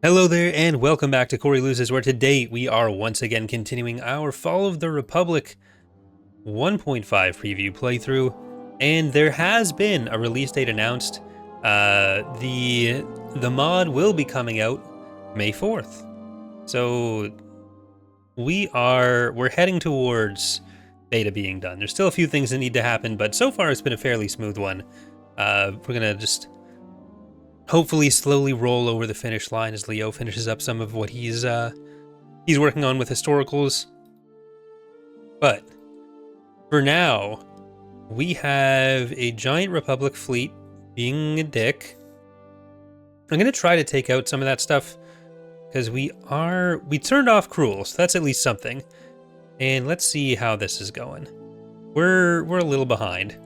Hello there, and welcome back to Corey Loses, where today we are once again continuing our Fall of the Republic 1.5 preview playthrough, and there has been a release date announced. The mod will be coming out May 4th, so we're heading towards beta being done. There's still a few things that need to happen, but so far it's been a fairly smooth one. We're gonna just hopefully slowly roll over the finish line as Leo finishes up some of what he's working on with historicals. But for now, we have a giant Republic fleet being a dick. I'm gonna try to take out some of that stuff because we turned off Cruel, so that's at least something. And let's see how this is going. We're a little behind,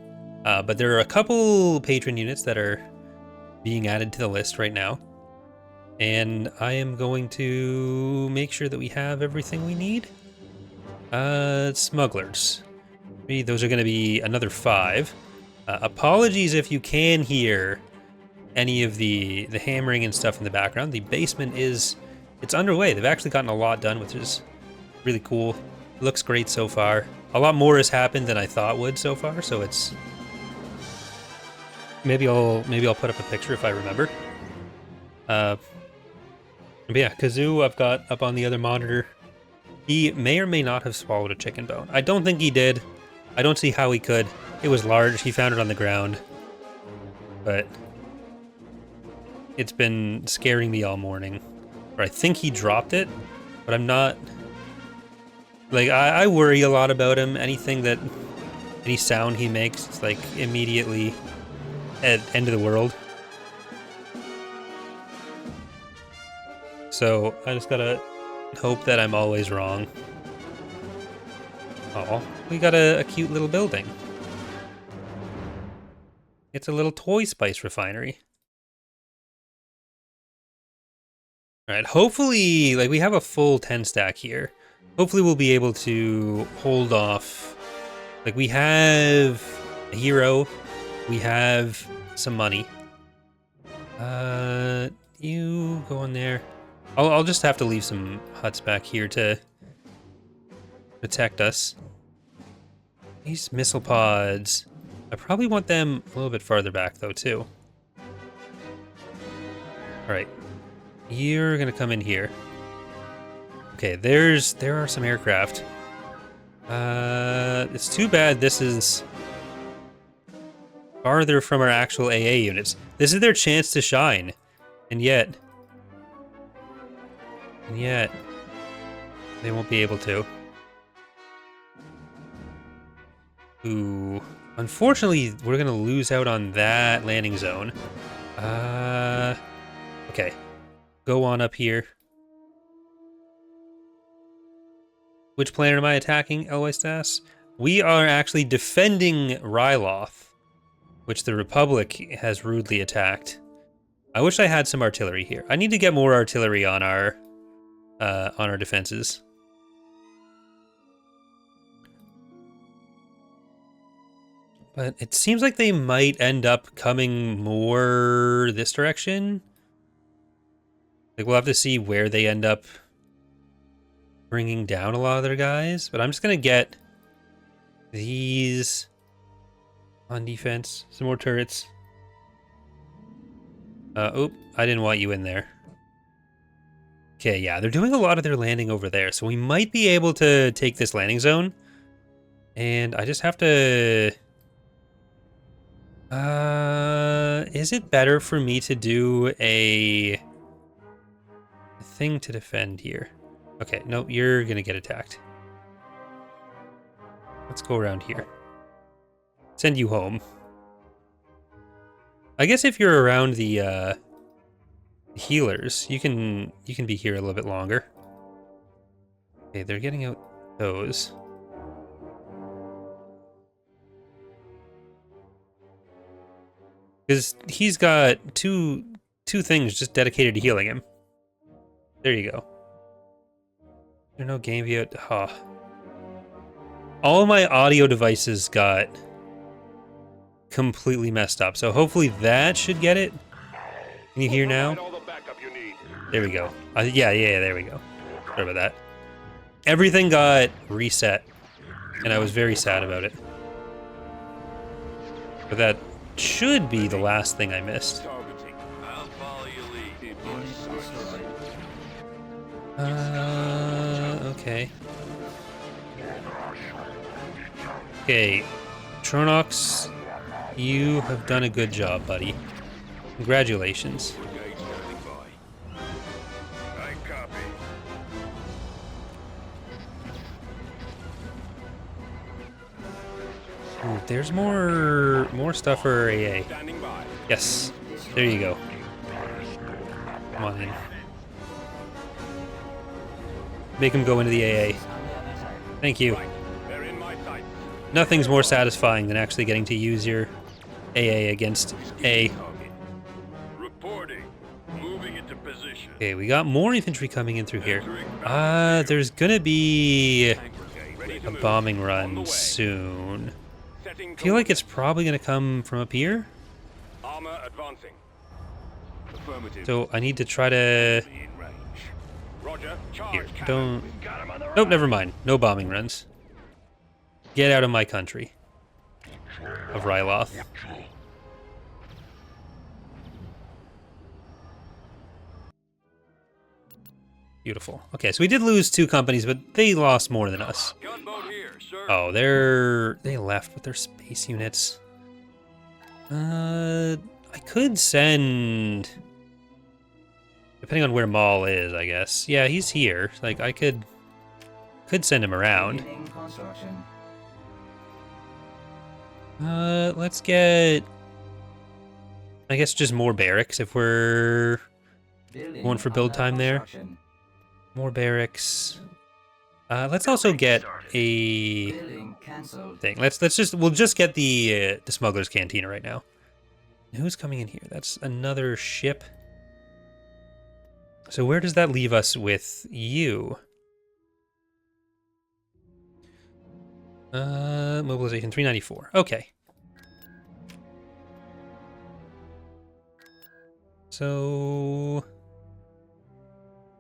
but there are a couple patron units that are being added to the list right now, and I am going to make sure that we have everything we need. Smugglers. Those are going to be another 5. Apologies if you can hear any of the hammering and stuff in the background. The basement it's underway. They've actually gotten a lot done, which is really cool. It looks great so far. A lot more has happened than I thought would so far, so it's Maybe I'll put up a picture if I remember. But yeah, Kazoo I've got up on the other monitor. He may or may not have swallowed a chicken bone. I don't think he did. I don't see how he could. It was large. He found it on the ground. But it's been scaring me all morning. Or I think he dropped it, but I'm not... Like, I worry a lot about him. Any sound he makes, it's like immediately at end of the world. So I just gotta hope that I'm always wrong. Oh, we got a cute little building. It's a little toy spice refinery. Alright, hopefully, like, we have a full 10 stack here. Hopefully we'll be able to hold off. Like, we have a hero. We have some money. You go in there. I'll just have to leave some huts back here to protect us. These missile pods. I probably want them a little bit farther back though too. Alright. You're gonna come in here. Okay, there are some aircraft. It's too bad this is farther from our actual AA units. This is their chance to shine. And yet, they won't be able to. Ooh. Unfortunately, we're gonna lose out on that landing zone. Okay. Go on up here. Which planet am I attacking, Elwystas? We are actually defending Ryloth, which the Republic has rudely attacked. I wish I had some artillery here. I need to get more artillery on our defenses. But it seems like they might end up coming more this direction. Like, we'll have to see where they end up bringing down a lot of their guys. But I'm just gonna get these on defense. Some more turrets. Oop, I didn't want you in there. Okay, yeah, they're doing a lot of their landing over there, so we might be able to take this landing zone. And I just have to... is it better for me to do a thing to defend here? Okay, nope, you're gonna get attacked. Let's go around here. Send you home. I guess if you're around the healers, you can be here a little bit longer. Okay, they're getting out those. Because he's got two things just dedicated to healing him. There you go. There's no game view. Oh. All my audio devices got completely messed up, so hopefully that should get it. Can you hear now? There we go. Yeah, there we go. Sorry about that. Everything got reset, and I was very sad about it. But that should be the last thing I missed. Okay. Okay, Tronox, you have done a good job, buddy. Congratulations. Ooh, there's more stuff for AA. Yes, there you go. Come on in. Make him go into the AA. Thank you. Nothing's more satisfying than actually getting to use your AA against A. Okay, we got more infantry coming in through here. There's gonna be a bombing run soon. I feel like it's probably gonna come from up here. So I need to try to... Here, don't... Nope, never mind. No bombing runs. Get out of my country. Of Ryloth. Beautiful. Okay, so we did lose 2 companies, but they lost more than us. Oh, they left with their space units. I could send... Depending on where Maul is, I guess. Yeah, he's here. Like, I could send him around. Let's get... I guess just more barracks if we're going for build time there. More barracks. Let's also get a thing. We'll just get the smuggler's cantina right now. Who's coming in here? That's another ship. So where does that leave us with you? Mobilization 394. Okay. So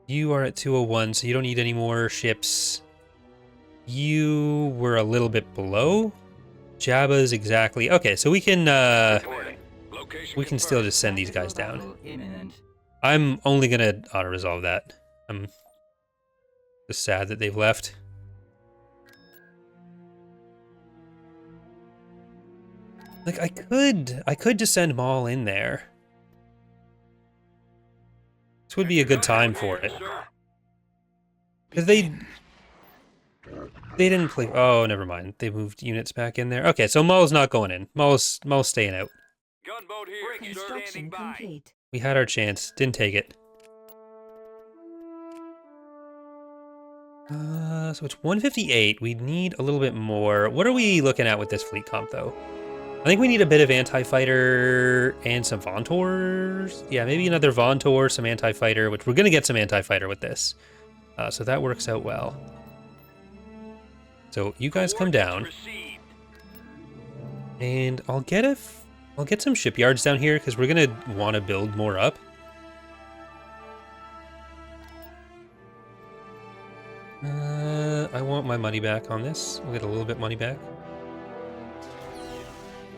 you are at 201, so you don't need any more ships. You were a little bit below. Jabba's exactly... Okay, so we can still just send these guys down. I'm only gonna auto-resolve that. I'm just sad that they've left. Like, I could just send Maul in there. This would be a good time for it. Because they didn't play... Oh, never mind. They moved units back in there. Okay, so Maul's not going in. Maul's staying out. Gunboat here. Construction complete. We had our chance. Didn't take it. So it's 158. We need a little bit more. What are we looking at with this fleet comp, though? I think we need a bit of anti-fighter and some Vontours. Yeah, maybe another Vontour, some anti-fighter, which we're going to get some anti-fighter with this. So that works out well. So you guys come down. And I'll get some shipyards down here, because we're going to want to build more up. I want my money back on this. We'll get a little bit money back.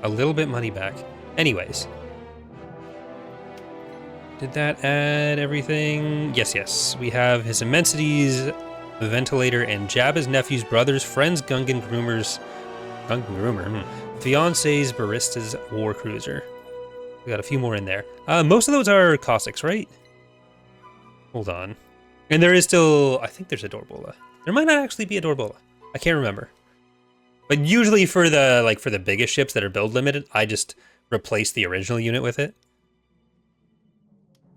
A little bit money back. Anyways. Did that add everything? Yes. We have His Immensity's Ventilator and Jabba's nephew's brother's friends, Gungan Groomer's... Gungan Groomer? Fiance's Barista's War Cruiser. We got a few more in there. Most of those are Cossacks, right? Hold on. And there is still... I think there's a Dorbola. There might not actually be a Dorbola. I can't remember. But usually for the biggest ships that are build limited, I just replace the original unit with it.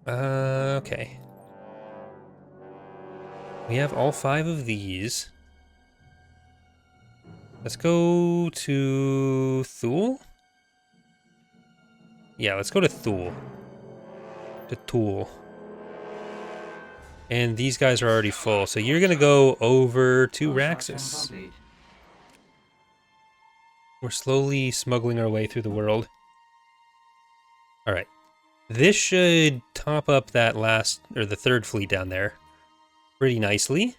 Okay. We have all 5 of these. Let's go to Thule. Yeah, let's go to Thule. To Thule. And these guys are already full, so you're gonna go over to Raxus. We're slowly smuggling our way through the world. Alright. This should top up that last, or the third fleet down there pretty nicely.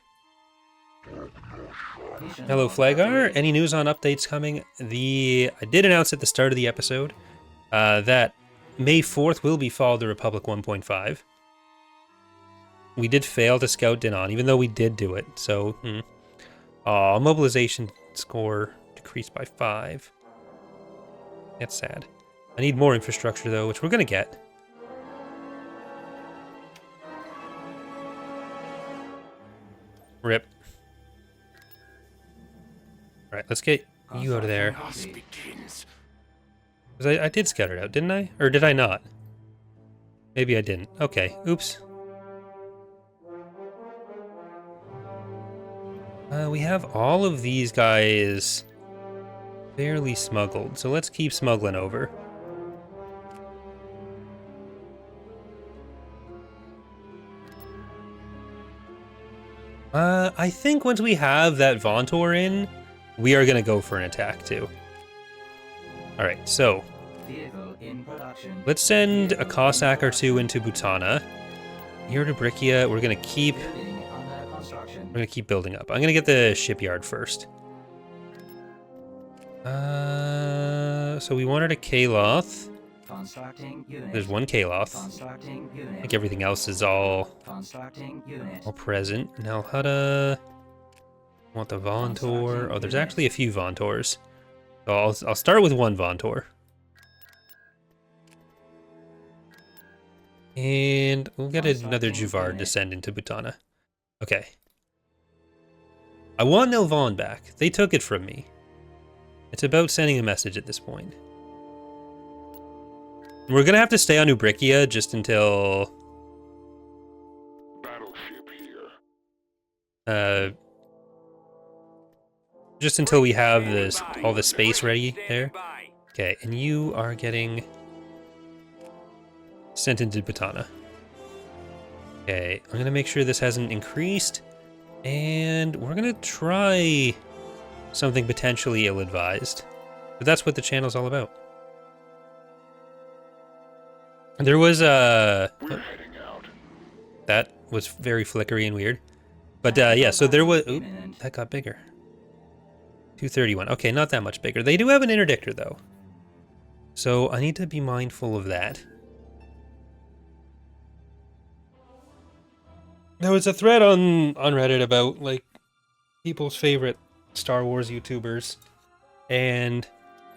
Hello, Flagar. Any news on updates coming? I did announce at the start of the episode that May 4th will be Fall of the Republic 1.5. We did fail to scout Dinan, even though we did do it. So, mobilization score decreased by 5. That's sad. I need more infrastructure, though, which we're going to get. Rip. Alright, let's get you out of there. Because I did scout it out, didn't I? Or did I not? Maybe I didn't. Okay, oops. We have all of these guys fairly smuggled, so let's keep smuggling over. I think once we have that Vontor in, we are going to go for an attack too. Alright, so let's send a Cossack or two into Butana. Here to Ubrikkia, we're going to keep building up. I'm going to get the shipyard first. So we wanted a Kaloth. There's one Kaloth. I think everything else is all present. Now Hutt, want the Vontor. Oh, there's actually a few Vontors. So I'll start with one Vontor. And we'll get another Juvard to send into Butana. Okay. I want Nelvaan back. They took it from me. It's about sending a message at this point. We're gonna have to stay on Ubrikkia just until Battleship here. Just until we have all the space ready there. Okay, and you are getting sent into Butana. Okay, I'm gonna make sure this hasn't increased, and we're gonna try something potentially ill-advised. But that's what the channel's all about. There was We're heading out. that was very flickery and weird. But yeah, so there was... Oop, that got bigger. 231. Okay, not that much bigger. They do have an interdictor, though. So I need to be mindful of that. There was a thread on Reddit about, like, people's favorite Star Wars YouTubers. And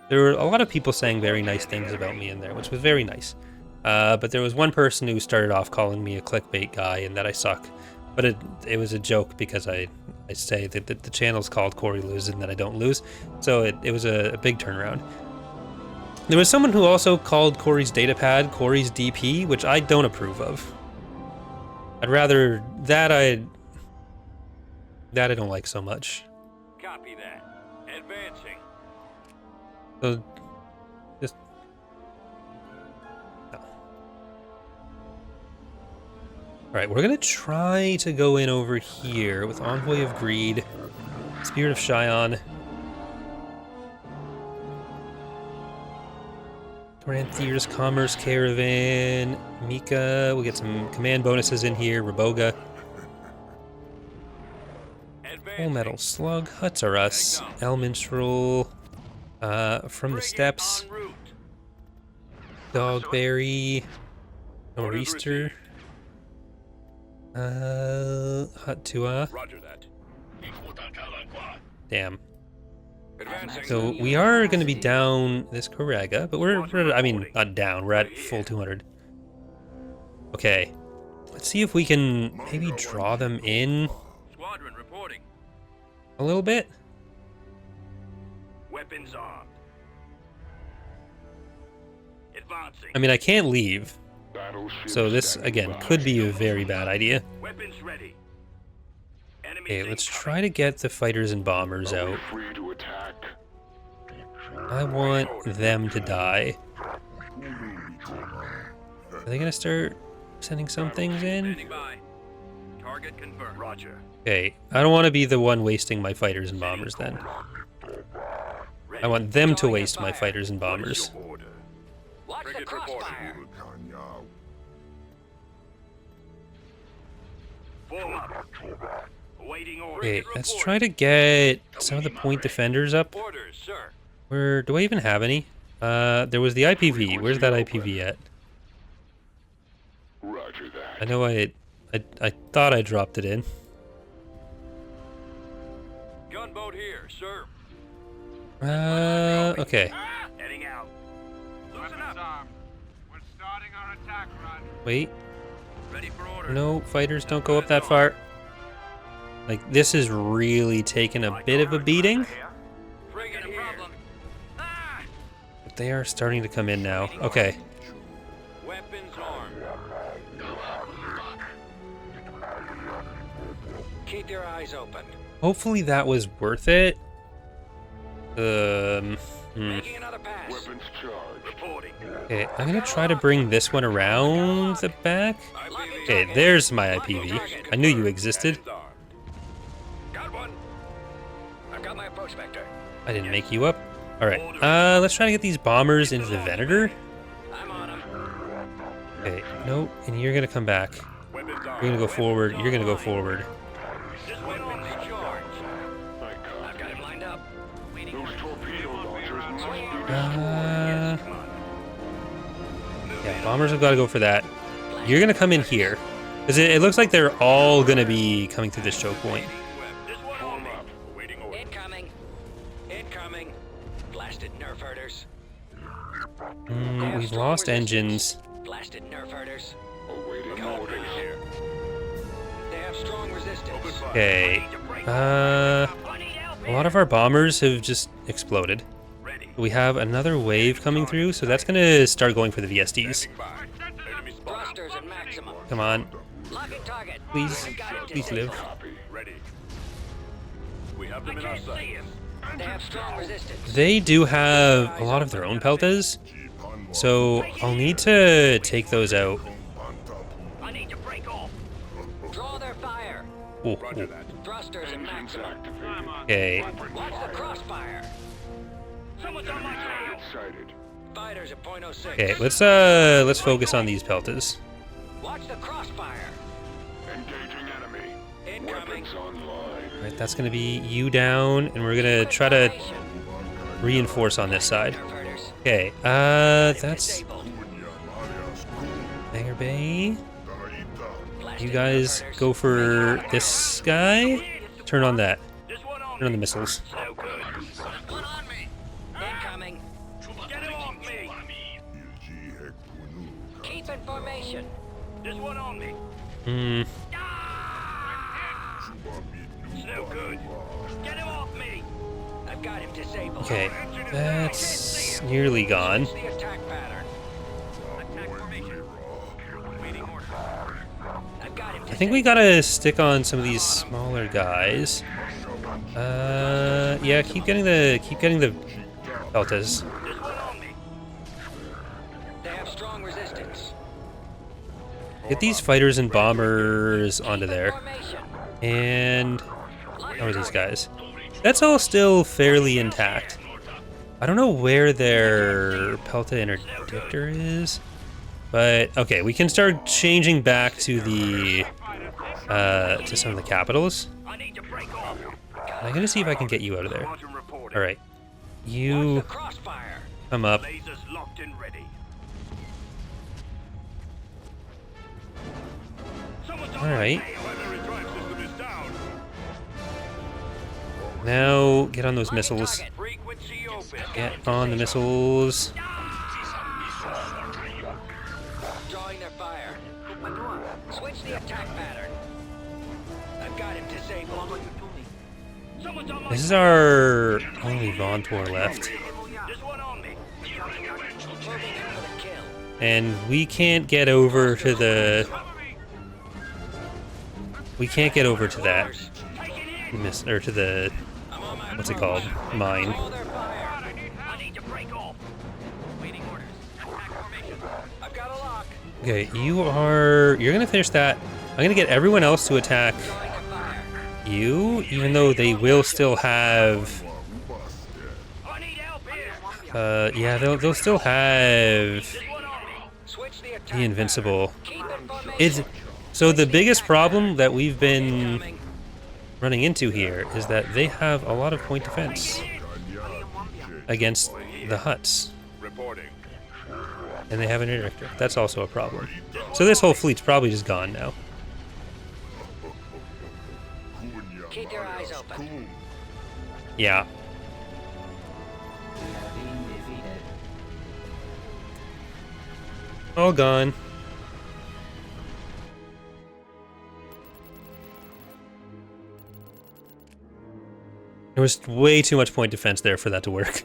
there were a lot of people saying very nice things about me in there, which was very nice. But there was one person who started off calling me a clickbait guy and that I suck. But it was a joke because I say that the channel's called Corey Loses and that I don't lose. So it was a big turnaround. There was someone who also called Corey's datapad Corey's DP, which I don't approve of. I'd rather that I don't like so much. Copy that. Advancing. So just no. Alright, we're gonna try to go in over here with Envoy of Greed, Spirit of Shion, Doranthiers, Commerce Caravan, Mika, we'll get some command bonuses in here, Raboga. Full Metal Slug, Huts are us, Elminstrel, From the Steppes, Dogberry, Nor'easter, Hutt Tua. Roger that. Damn. Advancing. So we are going to be down this Correga, but we're I mean, not down, we're at full 200. Okay, let's see if we can maybe draw them in Squadron reporting. a little bit. Weapons armed. Advancing. I mean, I can't leave, Battleship so this, standing again, by. could be a very bad idea. Weapons ready. Enemy Okay, let's try to get the fighters and bombers Are we out. free to attack? I want them to die. Are they gonna start sending some things in? Standing by. Target confirmed. Roger. Okay, I don't want to be the one wasting my fighters and bombers then. Ready. I want them to waste my fighters and bombers. Watch the crossfire. Form up. Awaiting orders. Okay, let's try to get some of the point defenders up. Orders, sir. Where do I even have any? There was the IPV. Where's that IPV at? Roger that. I know I thought I dropped it in. Gunboat here, sir. Okay. Heading out. Loosen up. We're starting our attack run. Wait. Ready for orders. No, fighters don't go up that far. Like, this is really taking a bit of a beating. Frigate here. Ah! But they are starting to come in now. Okay. Weapons armed. Keep your eyes open. Hopefully that was worth it. Making another pass. Weapons charged. Reporting. Okay, I'm gonna try to bring this one around the back. Okay, there's my IPV. I knew you existed. Got one. I've got my approach vector. I didn't make you up. Alright, let's try to get these bombers into the Venator. I'm on him. Okay, no, and you're gonna come back. Weapons You're armed. gonna go forward, you're gonna go forward. Just weapons charged. I I've copy. got him lined up. Waiting Those orders. torpedo launchers must be Yeah, bombers have got to go for that. You're gonna come in here. Because it looks like they're all gonna be coming through this choke point. Just one on me. Waiting orders. Incoming. Incoming. Blasted nerf herders. We've lost engines. Blasted nerf herders. awaiting Orders orders. here. They have strong resistance. Okay. I need help A lot of our bombers have just exploded. Ready. We have another wave coming through, so that's gonna start going for the VSDs. Enemy spotted. Thrusters at maximum. Come on, Locking target. please, I've got him please disabled. live. Copy. Ready. We have them in our sight. They have strong resistance. They do have a lot of their own peltas, so I'll need to take those out. I need to break off. Draw their fire. Ooh, Roger ooh. that. Thrusters at Engines maximum. activated. Okay, Watch the crossfire. Someone's on my tail. Sighted. Fighters at .06. okay, let's focus on these peltas. Watch the crossfire. Engaging enemy. Incoming. Weapons online. Right, that's gonna be you down, and we're gonna try to reinforce on this side. Nerf herders. Okay, that's Disabled. Hangar Bay. Blasted You guys nerf herders. go for this guy. Turn on that. Just one on Turn on the me. missiles. So good. One on me. Incoming. Get him off me. Keep in formation. Just one on me. Hmm. So good. Get him off me. I've got him disabled. Okay, that's nearly gone. Switch the attack pattern. Attack formation. Waiting orders. I've got him I think we gotta stick on some of these smaller guys. Yeah, keep getting the peltas. Just one on me. They have strong resistance. Get these fighters and bombers onto there. Formation. And how are these guys? That's all still fairly intact. I don't know where their pelta interdictor is, but okay, we can start changing back to the to some of the capitals. I need to break off. I'm gonna see if I can get you out of there. Roger reporting. All right, Watch you the crossfire. come up. Lasers locked and ready. Someone's on All right. my tail. Weather drive system is down. Now get on those missiles. Target. Frequency open. Get on the missiles. Drawing their fire. Switch the attack pattern. I've got him disabled. Someone's on my This is our only Vontor left, Just one on me. Moving in for the kill. and we can't get over to the. We can't get over to that miss or to the I'm on my what's it called mine. Draw their fire. I need to break off. Waiting orders. Attack formation. I've got a lock. Okay, you're gonna finish that. I'm gonna get everyone else to attack Drawing their fire. you, even though they will still have. I need help here. Yeah, they'll still have Just one on me. Switch the attack the invincible. pattern. Keep in formation. It's So the biggest problem that we've been running into here is that they have a lot of point defense against the Hutts. Reporting. And they have an interdictor. That's also a problem. So this whole fleet's probably just gone now. Keep your eyes open. Yeah. All gone. There was way too much point defense there for that to work.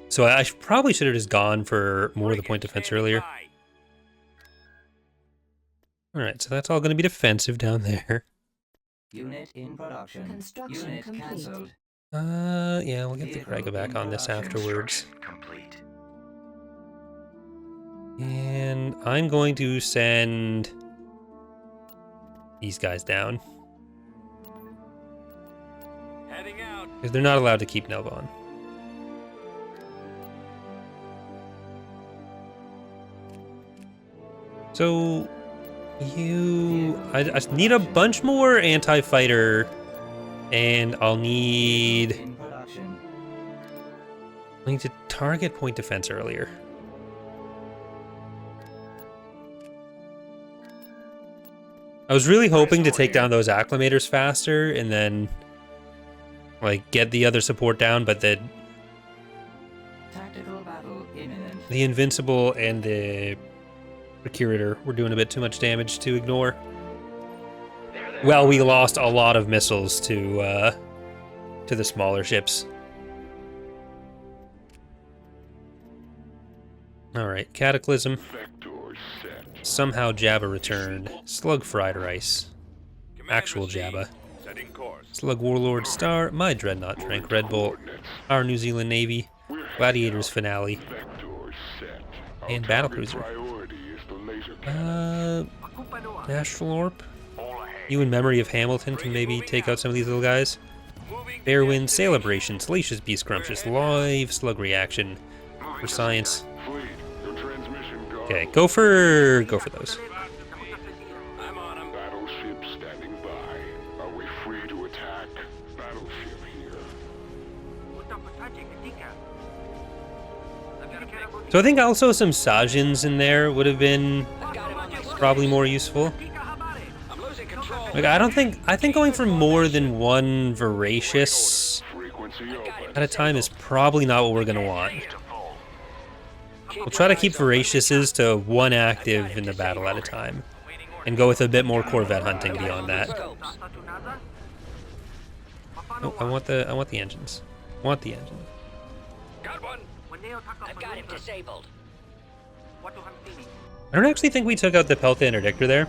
So I probably should have just gone for more of the point defense earlier. Alright, so that's all going to be defensive down there. Unit in production. Construction Unit complete. cancelled. Yeah, we'll get the Krega back on this afterwards. Complete. And I'm going to send these guys down. Heading out. Because they're not allowed to keep Nelvaan. So, I need a bunch more anti-fighter, and I'll need In production. to target point defense earlier. I was really hoping to take down those acclimators faster, and then, like, get the other support down, but the Tactical battle imminent. Invincible and the Procurator were doing a bit too much damage to ignore. Well, we lost a lot of missiles to the smaller ships. Alright, Cataclysm. Vector set. Somehow Jabba returned. Slug Fried Rice. Actual Jabba. Setting course. Slug Warlord Star. My Dreadnought Trank Red Bull. Our New Zealand Navy. Gladiators Finale. Vector set. And Our Battlecruiser. priority is the laser cannon. National Orp. You in memory of Hamilton can maybe take out some of these little guys. Fairwind, Celebration, Salacious Beast Scrumptious, Live Slug Reaction for Science. Fleet, your transmission go. Okay, go for those. I'm on him. Battleship standing by. Are we free to attack? Battleship here. So I think also some Sajins in there would have been I've got him on my screen. probably more useful. I'm losing control. Like I think going for more than one Voracious Frequency open. at a time is probably not what we're gonna want. We'll try to keep Voraciouses to one active in the battle at a time, and go with a bit more Corvette hunting beyond that. Scopes. Oh, I want the engines. I want the engine. Got one. I've got him disabled. I don't actually think we took out the Pelta interdictor there.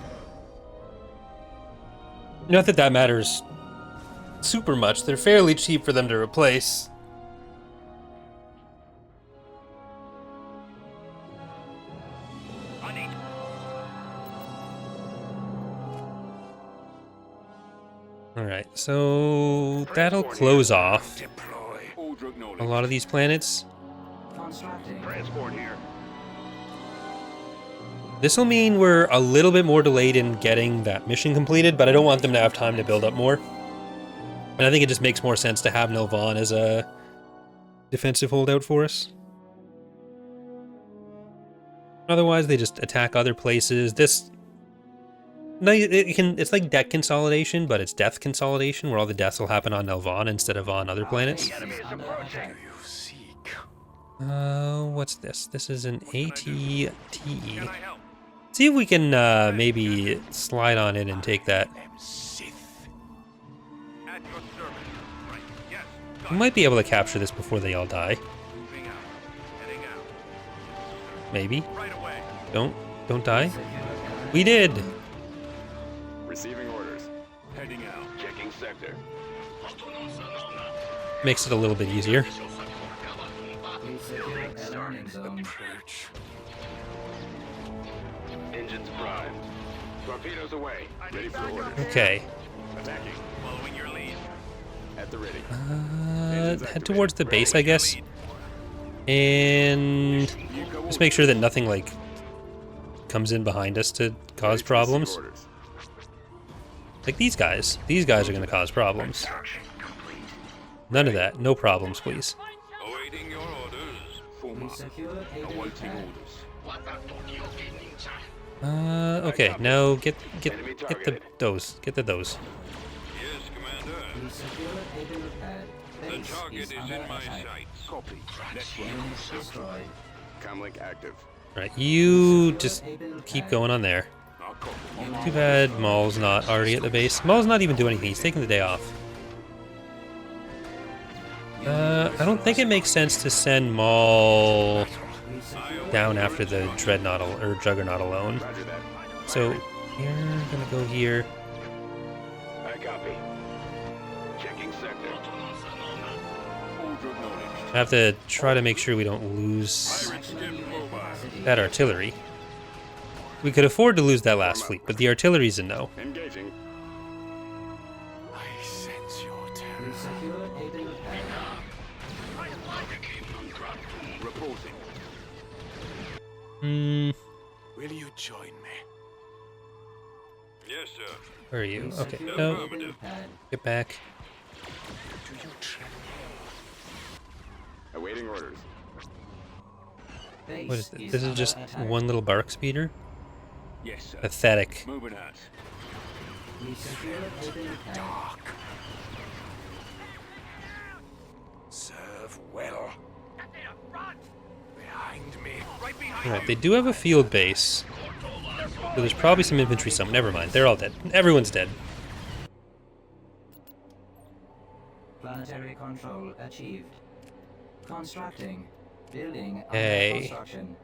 Not that that matters super much. They're fairly cheap for them to replace. Alright, so that'll close off Uldruk noted. a lot of these planets. Constructing. Transport here. This will mean we're a little bit more delayed in getting that mission completed, but I don't want them to have time to build up more. And I think it just makes more sense to have Nelvaan as a defensive holdout for us. Otherwise, they just attack other places. No, it's like deck consolidation, but it's death consolidation, where all the deaths will happen on Nelvaan instead of on other planets. What's this? This is an ATTE. See if we can maybe slide on in and take that. At your service. Right. Yes. We might be able to capture this before they all die. Moving out. Heading out. Maybe. Right away. Don't die. We did. Receiving orders. Heading out. Checking sector. Makes it a little bit easier. Please secure a landing zone. Engines primed. Torpedoes away. Ready for orders. Okay. Attacking. Following your lead. At the ready. Head towards the base, I guess. And just make sure that nothing, like, comes in behind us to cause problems. Like these guys. These guys are going to cause problems. None of that. No problems, please. Awaiting your orders. We secure Hayden pad. Okay. Now get the those. Get the those. Yes, Commander. We secure Hayden pad. The Base target is under in my attack. sights. Copy. Next one. Unit destroyed. Comlink active. Right. You just keep going on there. I'll copy. Too bad Maul's not already at the base. Maul's not even doing anything. He's taking the day off. I don't think it makes sense to send Maul down after the Dreadnought or Juggernaut alone. Roger that. So you're gonna go here. I copy. Checking sector. I have to try to make sure we don't lose that artillery. We could afford to lose that last fleet, but the artillery's a no. Engaging. I sense your We terror. secure Hayden pad. Reporting. Will you join me? Yes, sir. Where are you? We Okay, secure no, Hayden pad. get back. Do you tremble? Awaiting orders. Base What is this? This is under just attack. one little bark speeder? Yes, sir. Pathetic. Moving out. We secure Hayden pad. Serve well. Behind me. Right behind Alright, they do have a field base. So there's probably some infantry somewhere. Never mind, they're all dead. Everyone's dead. Planetary control achieved. Constructing. Building under Hey. construction.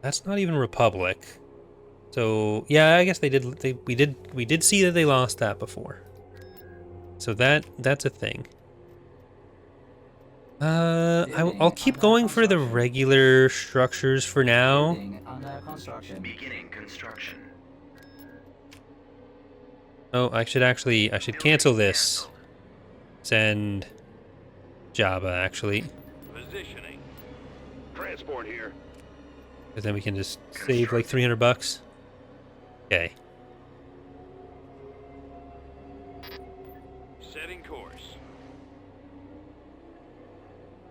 That's not even Republic. So yeah, I guess we did see that they lost that before. So that's a thing. I'll keep going for the regular structures for now. Building under construction. Beginning construction. Oh, I should cancel this. Send Jabba actually, Positioning. Transport here. because then we can just save like 300 bucks. Okay. Setting course.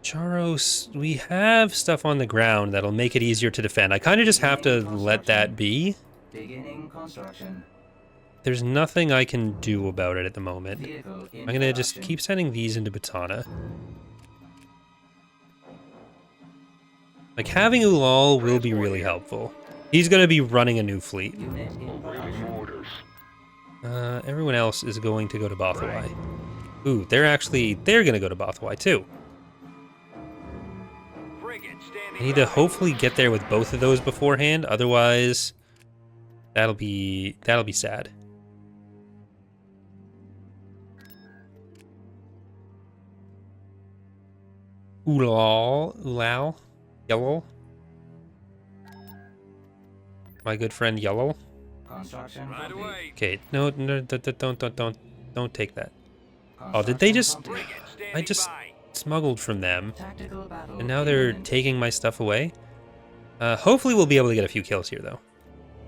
Charros, we have stuff on the ground that'll make it easier to defend. I kind of just have to let that be. Beginning construction. There's nothing I can do about it at the moment. Vehicle in I'm gonna just production. keep sending these into Batana. Like, having Ulal will be really helpful. He's gonna be running a new fleet. Unit in production. Orders. Everyone else is going to go to Bothawui. Ooh, they're gonna go to Bothawui too. Frigate standing I need to by. hopefully get there with both of those beforehand, otherwise that'll be sad. Ulal, Yellow. My good friend Yellow. Construction Right complete. away. Okay, no, don't take that. Oh, did they just? Construction Frigate standing I just by. smuggled from them, complete. Tactical battle and now they're imminent. taking my stuff away. Hopefully we'll be able to get a few kills here, though.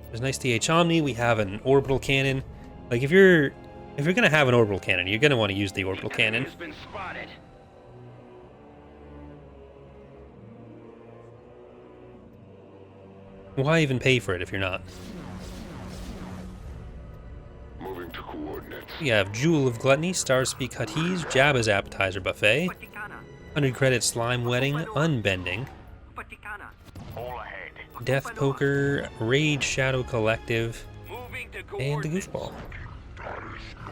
There's nice DH Omni. We have an orbital cannon. Like, if you're gonna have an orbital cannon, you're gonna want to use the orbital cannon. Has been spotted. Why even pay for it if you're not? Moving to coordinates. We have Jewel of Gluttony, Stars Speak Huttese, Jabba's Appetizer Buffet, 100 credit Slime Wedding, Unbending, All ahead. Death Poker, Rage Shadow Collective, Moving to and the coordinates. Goofball.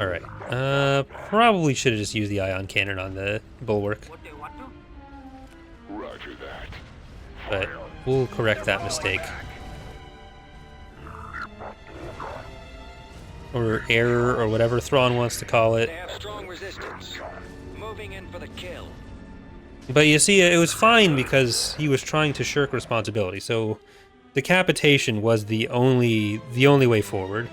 Alright, probably should have just used the ion cannon on the bulwark, Roger that. but we'll correct that mistake. Or error, or whatever Thrawn wants to call it. They have strong resistance. Moving in for the kill. But you see, it was fine because he was trying to shirk responsibility, so decapitation was the only way forward.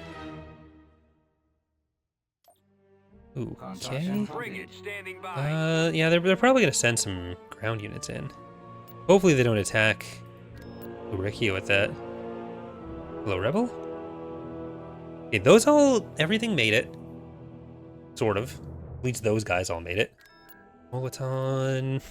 Ooh, Construction okay. complete. Frigate standing by. Yeah, they're probably gonna send some ground units in. Hopefully they don't attack Ubrikkia with that. Hello, Rebel? Okay, those all... everything made it. Sort of. At least those guys all made it. Moliton...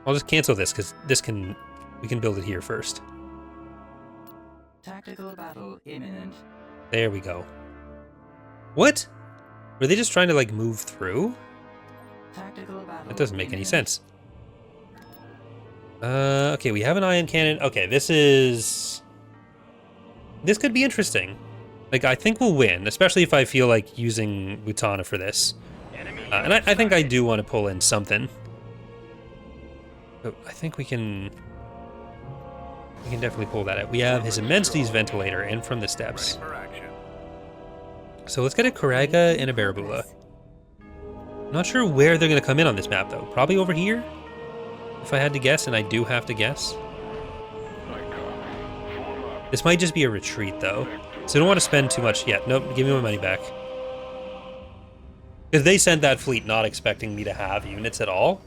I'll just cancel this, because this can... we can build it here first. Tactical battle imminent. There we go. What? Were they just trying to, like, move through? Tactical battle That doesn't make any imminent. sense. Okay, we have an ion cannon. Okay, this is... this could be interesting. Like, I think we'll win, especially if I feel like using Butana for this. And I think I do want to pull in something. But I think we can definitely pull that out. We have his Immensity's Ventilator and from the steps. For action. So let's get a Karaga and a Barabula. Not sure where they're going to come in on this map, though. Probably over here? If I had to guess, and I do have to guess. This might just be a retreat, though. So I don't want to spend too much yet. Nope, give me my money back. Because they sent that fleet not expecting me to have units at all.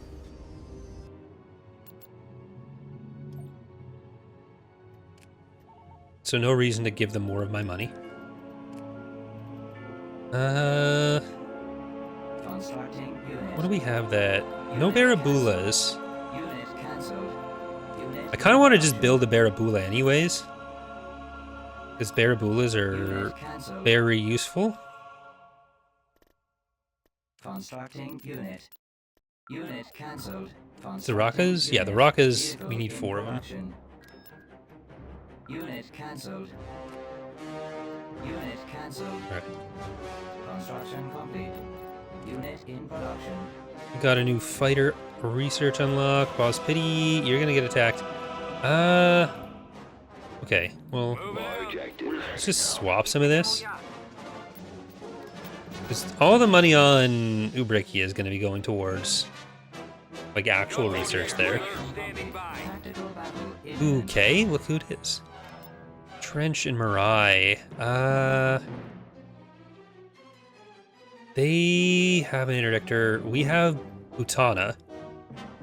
So no reason to give them more of my money. Constructing unit. What do we have that... no Barabulas. Unit cancelled. Unit I kind of want to just build a Barabula anyways. Because Barabulas are unit cancelled. very useful. Constructing unit. Unit cancelled. The Rakas? Yeah, the Rakas, we need 4 of them. Unit cancelled. Unit cancelled. Alright. Construction complete. Unit in production. We got a new fighter research unlock. Boz Pity, you're gonna get attacked. Okay, well, let's just swap some of this. Just all the money on Ubrikkia is gonna be going towards, like, actual research there. Standing by. Tactical battle imminent. Okay, look who it is. Trench and Mirai. They have an interdictor. We have Butana.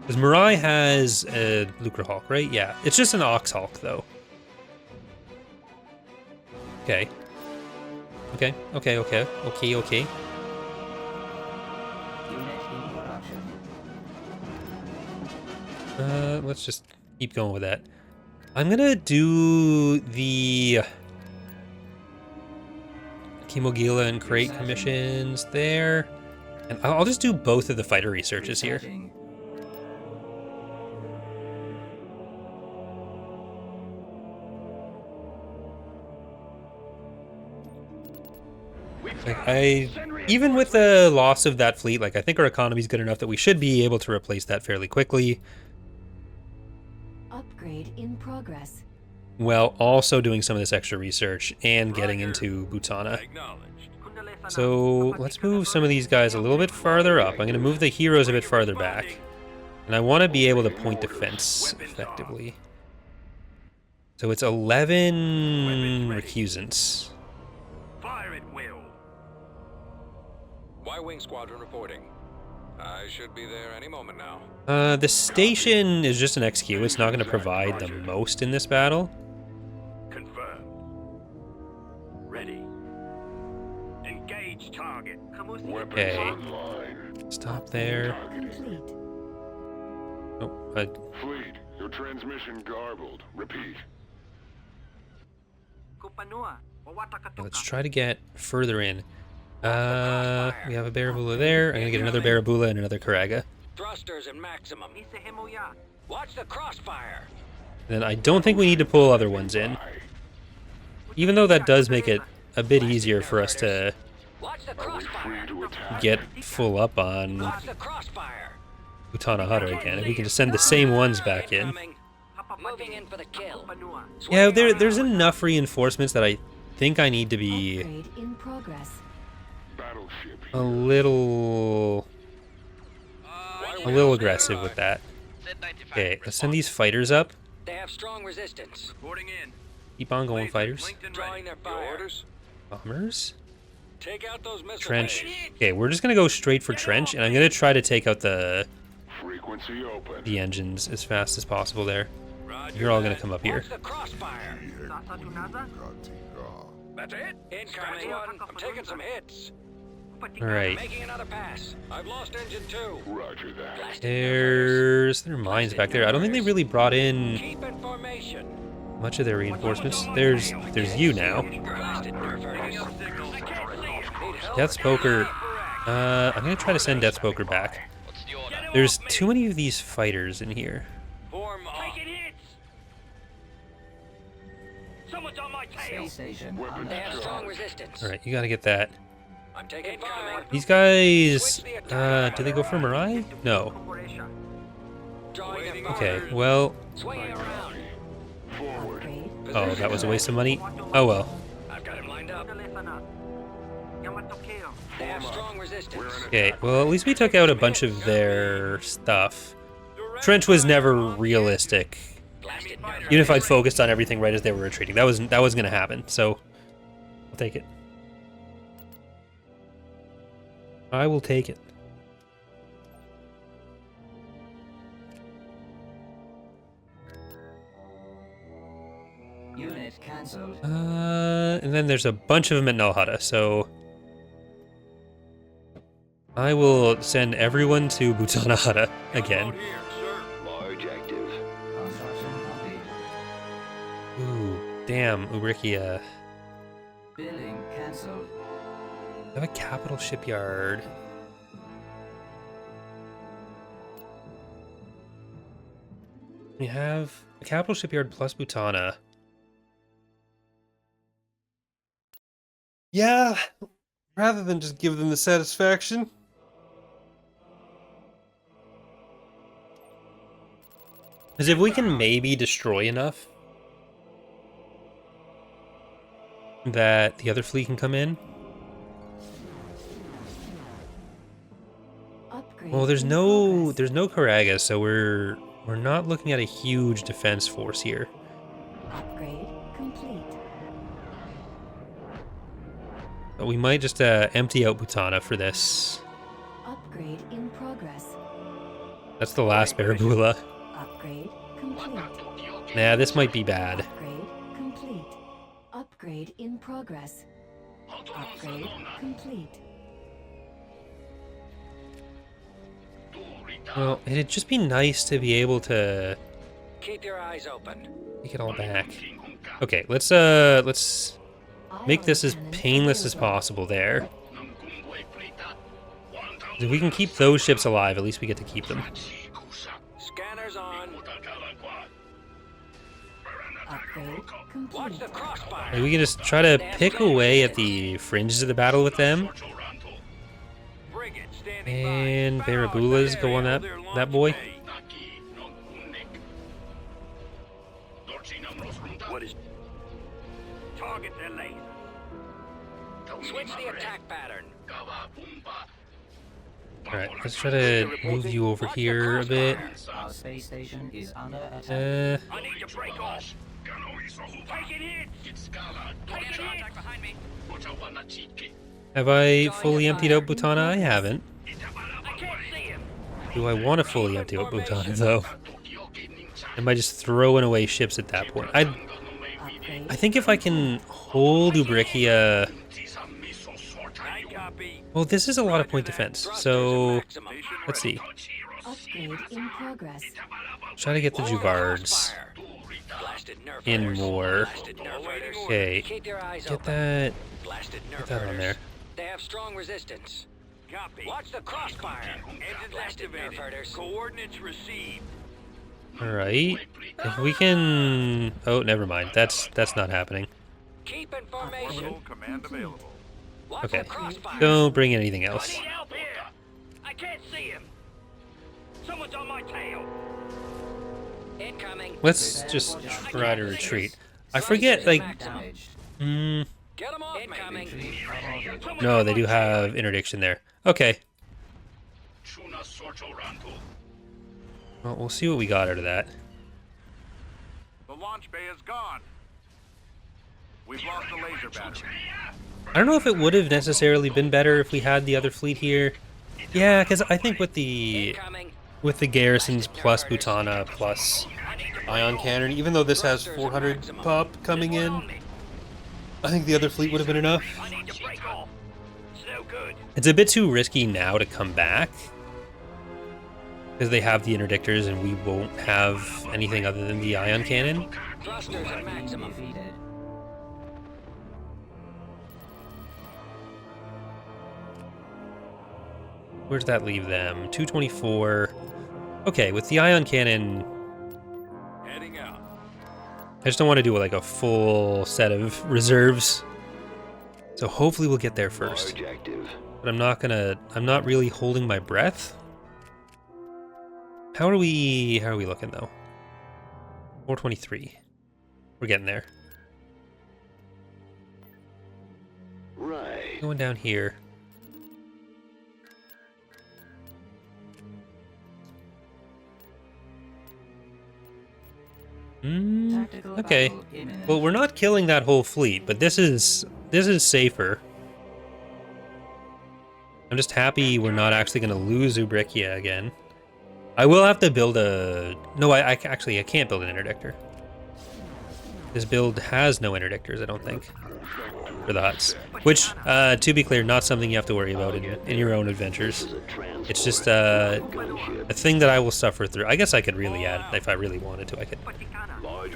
Because Mirai has a Lucre Hulk, right? Yeah. It's just an Ox Hulk, though. Okay. Okay. Unit in production. Let's just keep going with that. I'm gonna do the Kimogila and Crate commissions there. And I'll just do both of the fighter researches here. Researching. Like, even with the loss of that fleet, like, I think our economy's good enough that we should be able to replace that fairly quickly. Upgrade in progress. While also doing some of this extra research and getting into Butana. So let's move some of these guys a little bit farther up. I'm going to move the heroes a bit farther back. And I want to be able to point defense effectively. So it's 11 recusants. Fire at will. Y-Wing Squadron reporting. I should be there any moment now. The station is just an XQ. It's not going to provide the most in this battle. Confirmed. Ready. Engage target. Weapons Okay. online. Stop there. Complete. Oh, Fleet, your transmission garbled. Repeat. let's try to get further in. We have a Barabula there. I'm going to get another Barabula and another Karaga. Thrusters at maximum. Watch the crossfire. Then I don't think we need to pull other ones in. Even though that does make it a bit easier for us to Watch the Are we free crossfire. to attack? get full up on Watch the crossfire. Butana Hutt again. If we can just send the same ones back in. Incoming. Moving in for the kill. Yeah, there's enough reinforcements that I think I need to be Upgrade in progress. Battleship. a little aggressive with that. Okay, let's send these fighters up. They have strong resistance. Reporting in. Keep on going, fighters. Linked and Drawing ready. their fire. Orders? Bombers. Take out those missile Trench. bays. Okay, we're just gonna go straight for trench, and I'm gonna try to take out the Frequency open. engines as fast as possible there. Roger You're all gonna that. come up here. Watch the crossfire. That's it. Incoming one. I'm taking some hits. All right. Making another pass. I've lost engine 2. Roger that. Blasted There are mines back there. I don't think they really brought in Keep in formation. much of their reinforcements. There's you now. Blasted nerf herders. Need help? Death's Poker. I'm gonna try to send Death's Poker back. There's too many of these fighters in here. Form up. Taking hits. Someone's on my tail. Space station Weapons They have strong charged. resistance. All right, you gotta get that. I'm taking fire. These guys. Do they go for Mirai? No. Drawing their Okay. fire. Well. Swinging around. Forward. Upgrade. Oh, that was a waste of money. Oh well. I've got him lined up. They have strong resistance. Okay. Well, at least we took out a bunch of their stuff. Trench was never realistic. Blasted nerf Even if I'd herders. focused on everything right as they were retreating, that was gonna happen. So, I'll take it. I will take it. unit cancelled. And then there's a bunch of them at Nelvaan, so I will send everyone to Bothawui again. Large active. Construction complete. Ooh, damn, Ubrikkia. Building cancelled. I have a capital shipyard. We have a capital shipyard plus Bothawui. Yeah, rather than just give them the satisfaction. Because if we can maybe destroy enough that the other fleet can come in. Upgrade. Well, there's in no progress. Karaga, so we're not looking at a huge defense force here. Upgrade complete. But we might just empty out Bothawui for this. Upgrade in progress. That's the last Barabula. Upgrade complete. Nah, this might be bad. Upgrade complete. Upgrade in progress. Upgrade complete. Well, it'd just be nice to be able to Keep your eyes open. take it all back. Okay, let's make this as painless as possible there. If we can keep those ships alive, at least we get to keep them. Scanners on. Upgrade Watch complete. the crossfire. Like, we can just try to pick away at the fringes of the battle with them. Frigate standing by. And Sparrows Barabulas in go on area that of their that launch boy. bay. What is target their laser? Switch the attack pattern. Alright, let's try to move you over here a bit. Our space station is under attack. I need to break off. Taking hits. Taking hits. Behind me. Have I fully emptied out Bothawui? I haven't. I can't see him. Do I want to fully empty out Bothawui, though? Am I just throwing away ships at that point? I Upgrade. think if I can hold Ubrikkia... I copy. Well, this is a lot of point defense, so let's see. Upgrade in progress. Try to get the Juvards Blasted nerf in herders. more. Blasted nerf herders. Okay, Keep your eyes get open. that. Blasted nerf Get that on herders. there. They have strong resistance. Copy. Watch the crossfire. Engines Blasted nerf activated. herders. Coordinates received. All right. If we can. Oh, never mind. That's not happening. Keep in formation. Full command available. Watch Okay. the crossfire. Don't bring anything I else. need help here. I can't see him. Someone's on my tail. Incoming. Let's just try to retreat. I forget, like. Damaged. Get them off incoming. Retreat aborted. No, they do have interdiction there. Okay. Well, we'll see what we got out of that. The launch bay is gone. We've lost the laser battery. I don't know if it would have necessarily been better if we had the other fleet here. Yeah, because I think with the garrisons plus Butana plus ion cannon, even though this has 400 pop coming in, I think the other fleet would have been enough. I need to break off. It's no good. It's a bit too risky now to come back, because they have the interdictors and we won't have anything other than the ion cannon. Thrusters at maximum. Defeated. Where does that leave them? 224. Okay, with the ion cannon, Heading out. I just don't want to do like a full set of reserves. So hopefully we'll get there first. Objective. But I'm not really holding my breath. How are we looking though? 423. We're getting there. Right. Going down here. Tactical Okay. battle imminent. Well, we're not killing that whole fleet, but this is safer. I'm just happy we're not actually going to lose Ubrikkia again. I will have to build a... No, I can't build an interdictor. This build has no interdictors, I don't think, for the Hutts. Which, to be clear, not something you have to worry about in your own adventures. It's just a thing that I will suffer through. I guess I could really add, if I really wanted to, I could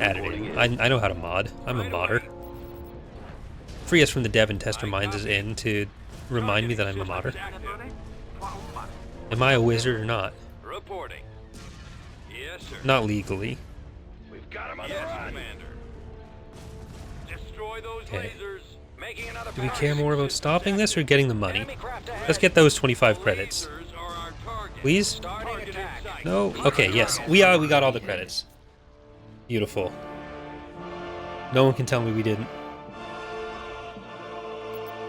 add it in. I know how to mod. I'm a modder. Free us from the dev and tester minds is in to remind me that I'm a modder. Am I a wizard or not? Reporting. Yes, sir. Not legally. We've got him on the Yes, run. Commander. Destroy those Okay. lasers. Making another Do we power care more about system stopping this or getting the money? Enemy craft ahead. Let's get those 25 credits. Lasers are our target. Please? Starting attack. No? Okay, yes. We got all the credits. Beautiful. No one can tell me we didn't.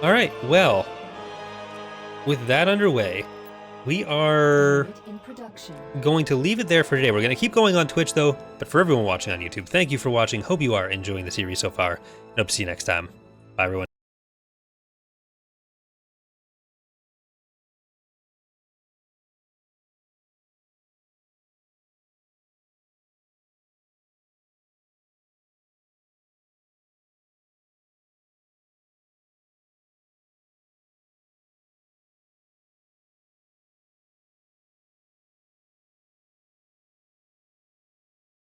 Alright, well. With that underway, we are Unit in production. going to leave it there for today. We're going to keep going on Twitch, though. But for everyone watching on YouTube, thank you for watching. Hope you are enjoying the series so far. And hope to see you next time. Bye, everyone.